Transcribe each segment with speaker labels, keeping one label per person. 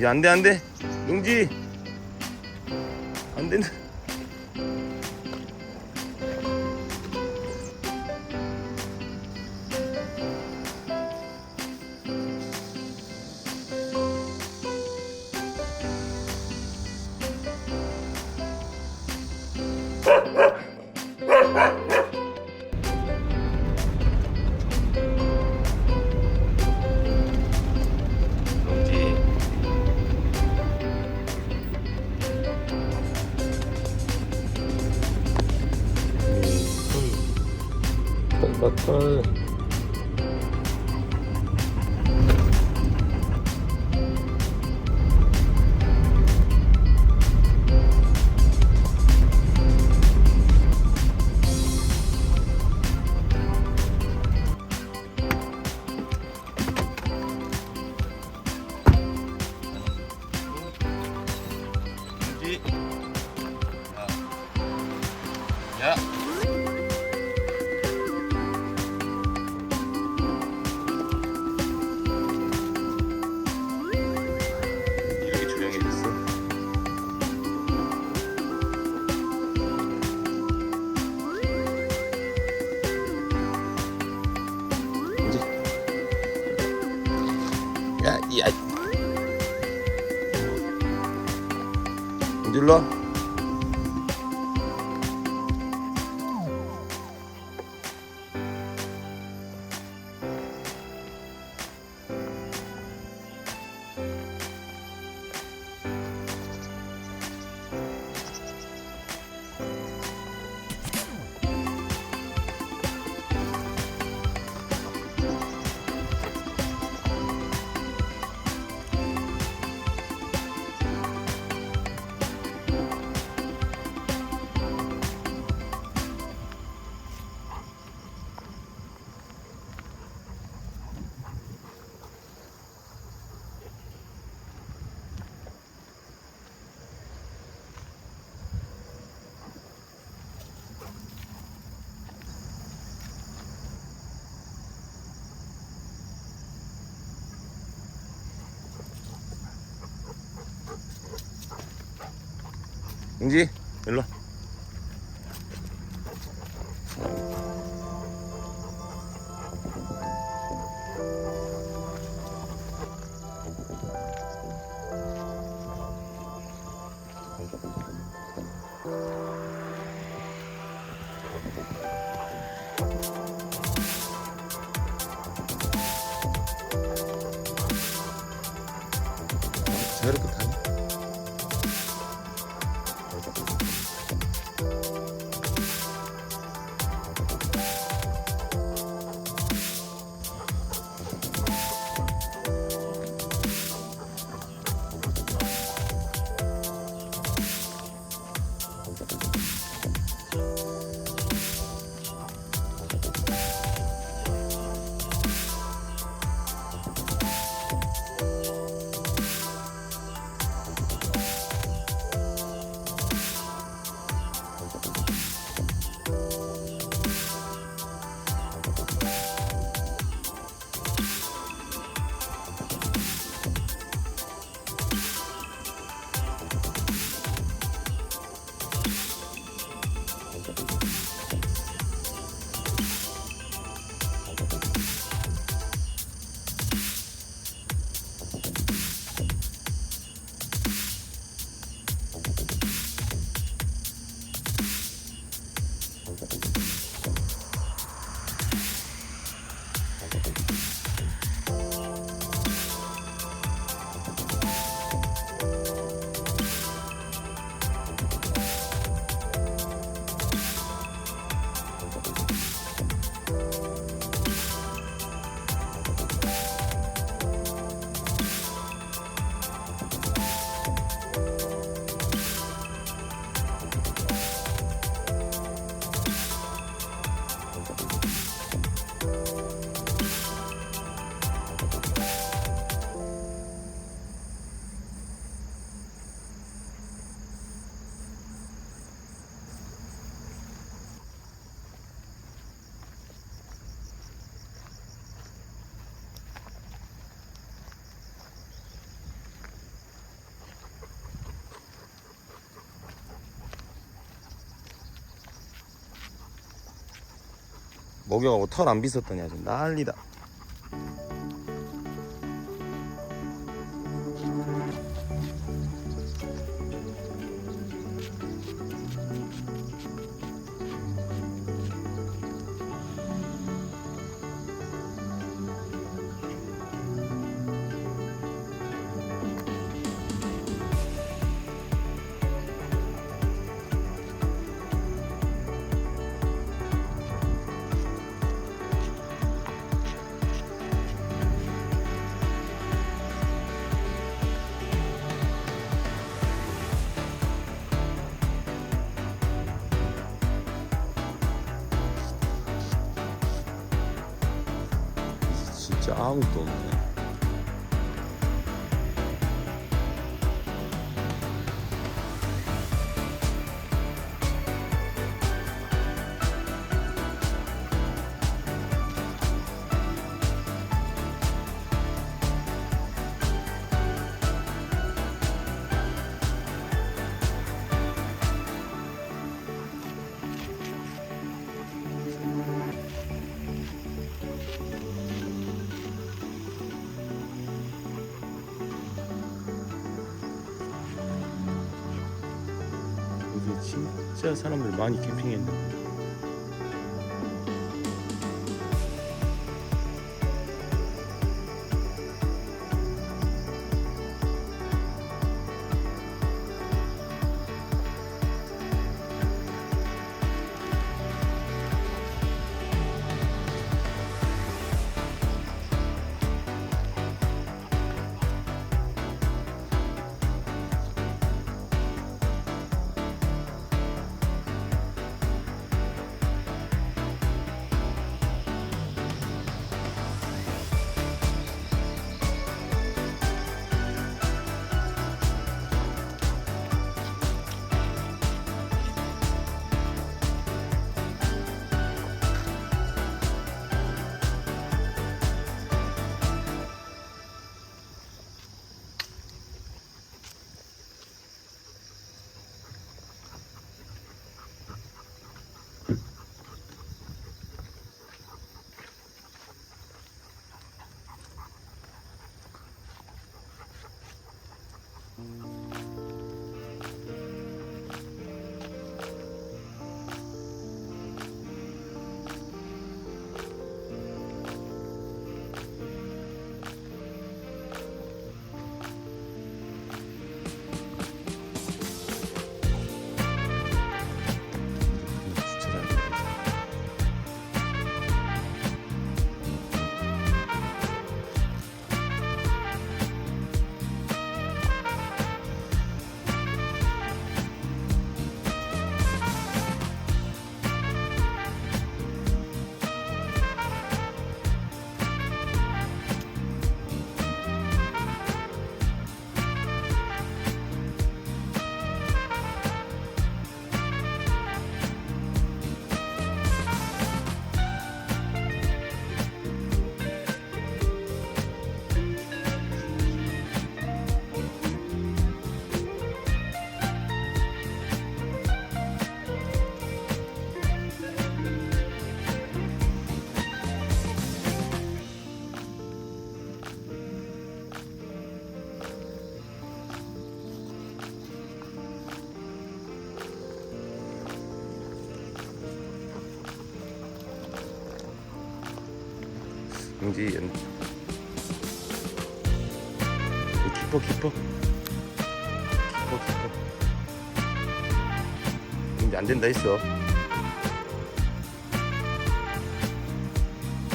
Speaker 1: 용지 안돼 안돼. 용지 안 된다. 털. 야. 이렇게 조용해졌어. 이제. 야, 야. 이제 일로 와. 용지 일로 와. 저렇게 다니. 목욕하고 털 안 빗었더니 아주 난리다. 진짜 아무것도 없네. 여기 진짜 사람들 많이 캠핑했네. 용지 깊어 깊어 용지 안 된다 했어.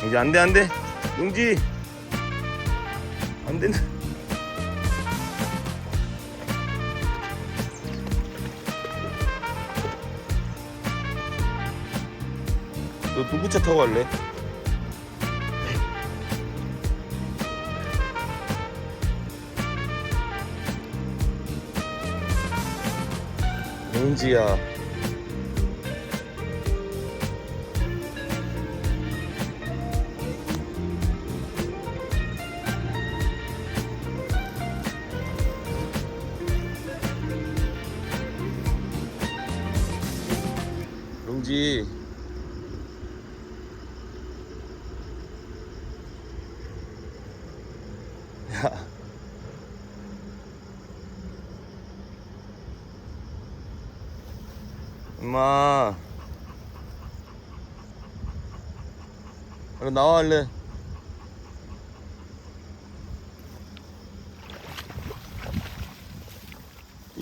Speaker 1: 용지 안돼 용지 안 된다. 너 누구 차 타고 갈래? 용지야. 용지. 엄마. 얼른 나와 얼른.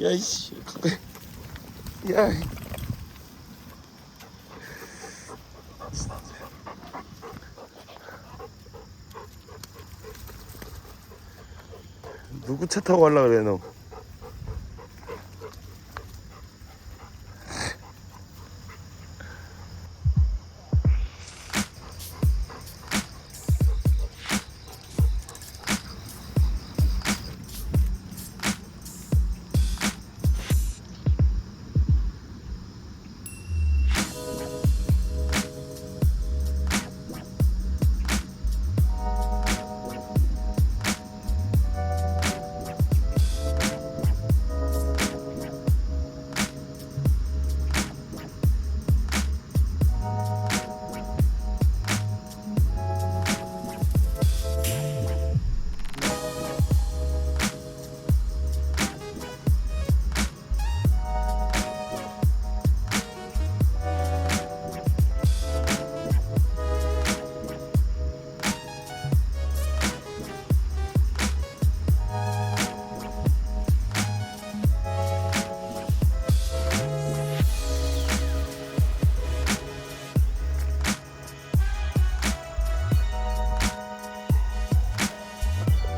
Speaker 1: 야이씨 가까이. 야. 누구 차 타고 가려고 그래 너.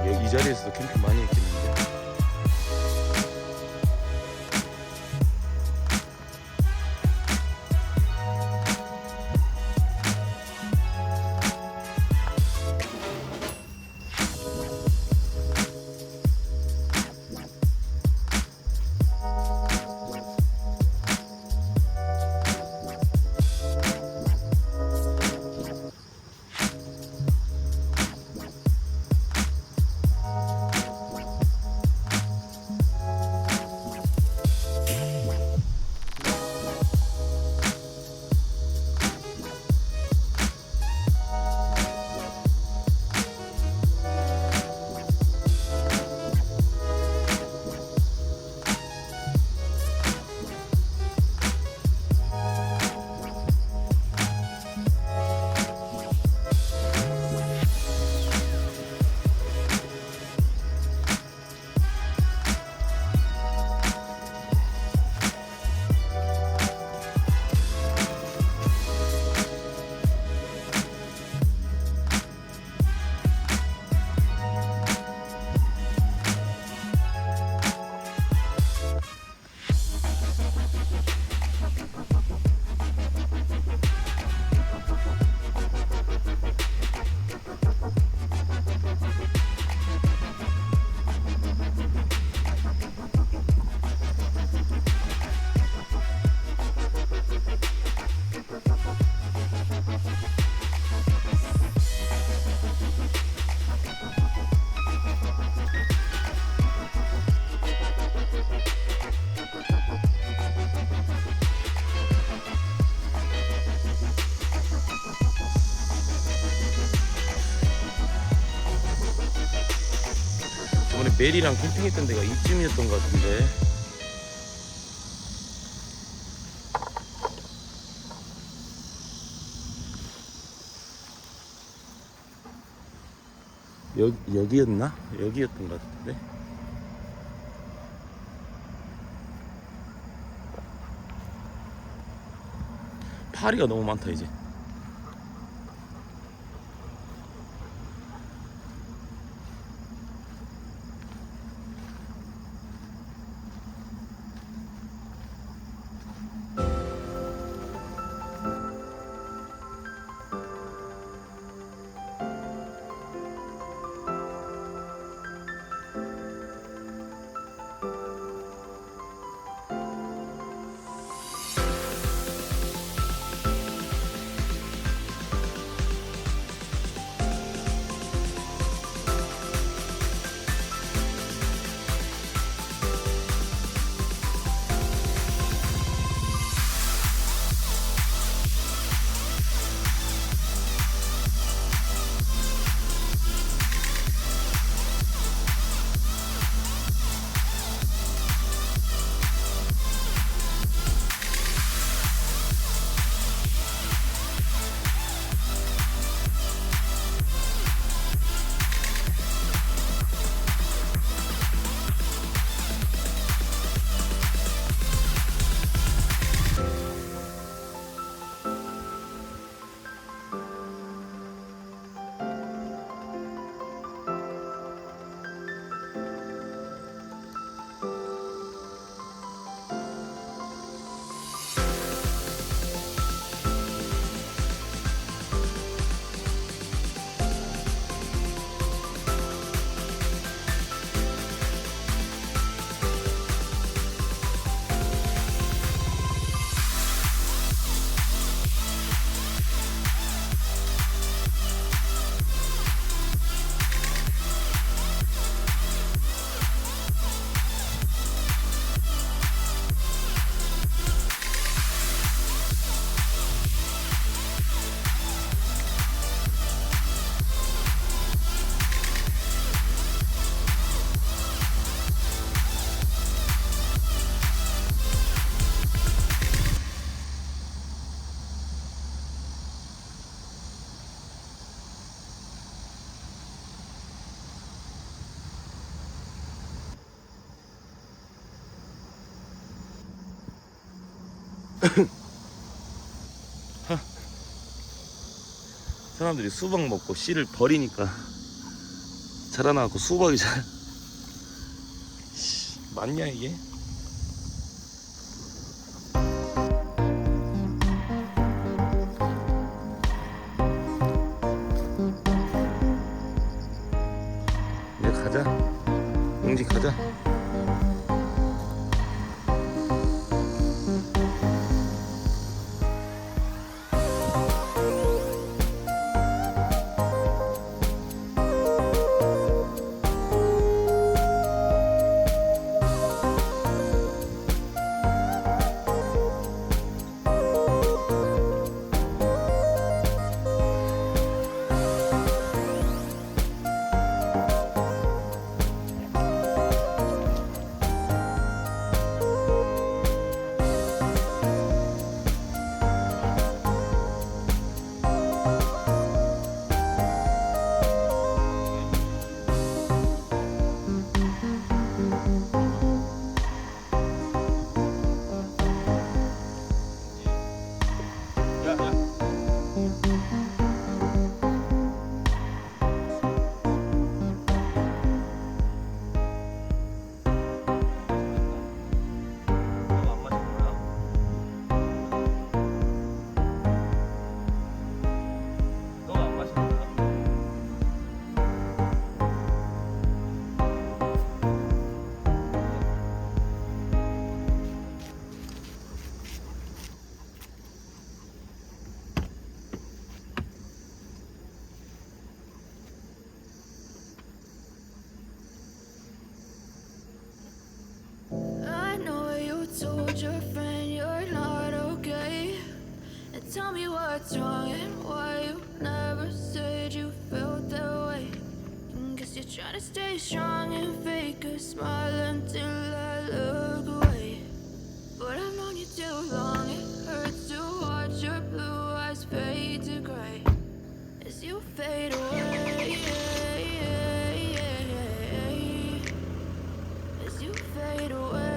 Speaker 1: 이 자리에서도 캠핑 많이 했겠는데. 저번에 메리랑 캠핑했던 데가 이쯤이었던 것 같은데. 여기였나? 여기였던 것 같은데. 파리가 너무 많다 이제. 사람들이 수박 먹고 씨를 버리니까 자라나고 수박이 잘 맞냐 이게? 이제 가자. 용지 가자.
Speaker 2: I know you told your friend you're not okay. And tell me what's wrong and why you never said you felt that way. And guess you're trying to stay strong and fake a smile until I look away. But I've known you too long, it hurts to watch your blue eyes fade to gray as you fade away. As you fade away.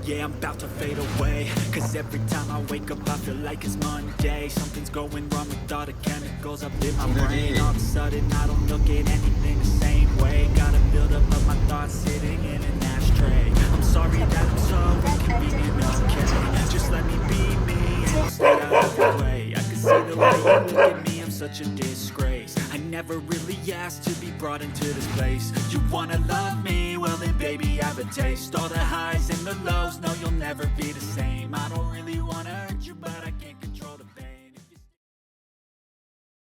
Speaker 3: Yeah, I'm about to fade away. Cause every time I wake up I feel like it's Monday. Something's going wrong with all the chemicals up in my brain. All of a sudden I don't look at anything the same way. Gotta build up of my thoughts sitting in an ashtray. I'm sorry that I'm so inconvenient, okay. Just let me be me and stay out of the way. I can see the way you look at me, I'm such a disgrace. I never really asked to be brought into this place. You wanna love me? Well then baby I have a taste. All the highs and the lows, no you'll never be the same.